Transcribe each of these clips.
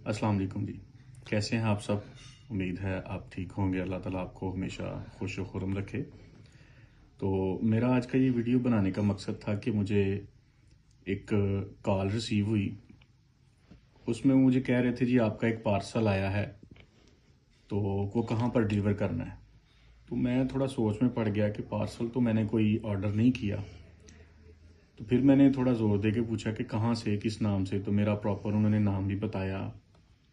अस्सलाम वालेकुम जी। कैसे हैं आप सब? उम्मीद है आप ठीक होंगे। अल्लाह ताला आपको हमेशा खुश व खुर्रम रखे। तो मेरा आज का ये वीडियो बनाने का मकसद था कि मुझे एक कॉल रिसीव हुई। उसमें मुझे कह रहे थे जी आपका एक पार्सल आया है, तो वो कहाँ पर डिलीवर करना है। तो मैं थोड़ा सोच में पड़ गया कि पार्सल तो मैंने कोई ऑर्डर नहीं किया। तो फिर मैंने थोड़ा ज़ोर दे के पूछा कि कहाँ से, किस नाम से। तो मेरा प्रॉपर उन्होंने नाम भी बताया,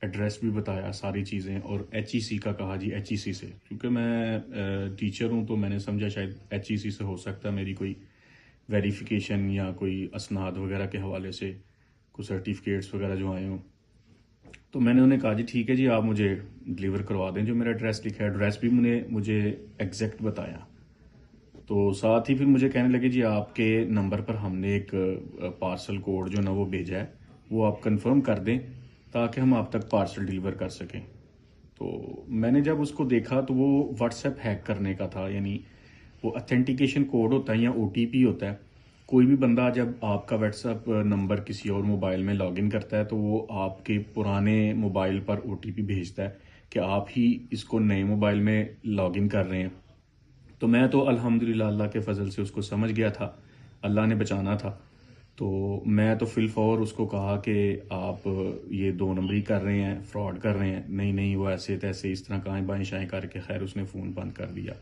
एड्रेस भी बताया, सारी चीज़ें। और HEC का कहा जी, HEC से। क्योंकि मैं टीचर हूँ तो मैंने समझा शायद HEC से हो सकता है मेरी कोई वेरिफिकेशन या कोई असनाद वगैरह के हवाले से कुछ सर्टिफिकेट्स वगैरह जो आए हों। तो मैंने उन्हें कहा जी ठीक है जी, आप मुझे डिलीवर करवा दें। जो मेरा एड्रेस लिखा है, एड्रेस भी मुझे एग्जैक्ट बताया। तो साथ ही फिर मुझे कहने लगे जी आपके नंबर पर हमने एक पार्सल कोड जो ना वो भेजा है, वो आप कंफर्म कर दें ताकि हम आप तक पार्सल डिलीवर कर सकें। तो मैंने जब उसको देखा तो वो व्हाट्सएप हैक करने का था। यानी वो अथेंटिकेशन कोड होता है या OTP होता है। कोई भी बंदा जब आपका व्हाट्सएप नंबर किसी और मोबाइल में लॉगिन करता है तो वो आपके पुराने मोबाइल पर OTP भेजता है कि आप ही इसको नए मोबाइल में लॉगिन कर रहे हैं। तो मैं तो अल्हम्दुलिल्लाह अल्लाह के फजल से उसको समझ गया था, अल्लाह ने बचाना था। तो मैं तो फिलफौर उसको कहा कि आप ये 2 नंबरी कर रहे हैं, फ्रॉड कर रहे हैं। नहीं नहीं, वो ऐसे तैसे इस तरह काएं बाएं शाएं करके खैर उसने फ़ोन बंद कर दिया।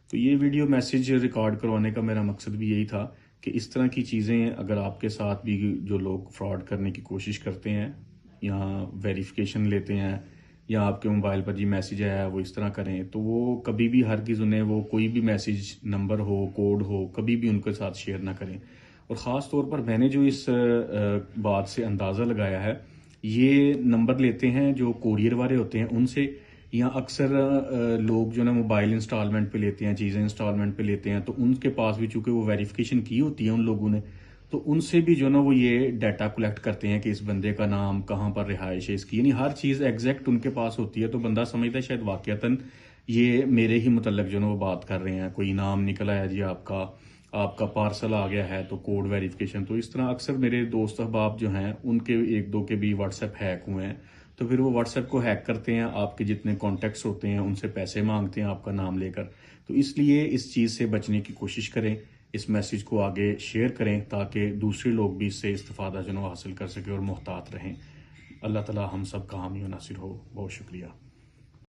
तो ये वीडियो मैसेज रिकॉर्ड करवाने का मेरा मकसद भी यही था कि इस तरह की चीज़ें अगर आपके साथ भी जो लोग फ्रॉड करने की कोशिश करते हैं या वेरिफिकेशन लेते हैं या आपके मोबाइल पर जी मैसेज आया है वो इस तरह करें, तो वो कभी भी हरगिज़ उन्हें वो कोई भी मैसेज, नंबर हो, कोड हो, कभी भी उनके साथ शेयर ना करें। और ख़ास तौर पर मैंने जो इस बात से अंदाज़ा लगाया है, ये नंबर लेते हैं जो कोरियर वाले होते हैं उनसे, या अक्सर लोग जो ना मोबाइल इंस्टॉलमेंट पे लेते हैं, चीज़ें इंस्टॉलमेंट पे लेते हैं, तो उनके पास भी चूंकि वो वेरिफिकेशन की होती है उन लोगों ने, तो उनसे भी जो ना वो ये डाटा कलेक्ट करते हैं कि इस बंदे का नाम, कहाँ पर रिहाइश है इसकी, यानी हर चीज़ एग्जैक्ट उनके पास होती है। तो बंदा समझता है शायद वाकयातन ये मेरे ही मुतल्लक जो ना वो बात कर रहे हैं। कोई नाम निकल आया जी आपका, आपका पार्सल आ गया है तो कोड वेरिफिकेशन। तो इस तरह अक्सर मेरे दोस्त अहबाब जो हैं उनके एक दो के भी व्हाट्सएप हैक हुए हैं। तो फिर वो व्हाट्सएप को हैक करते हैं, आपके जितने कॉन्टैक्ट्स होते हैं उनसे पैसे मांगते हैं आपका नाम लेकर। तो इसलिए इस चीज़ से बचने की कोशिश करें, इस मैसेज को आगे शेयर करें ताकि दूसरे लोग भी इससे इस्तिफादा जो हासिल कर सकें और मुहतात रहें। अल्लाह ताला हम सब का हामी व नासिर हो। बहुत शुक्रिया।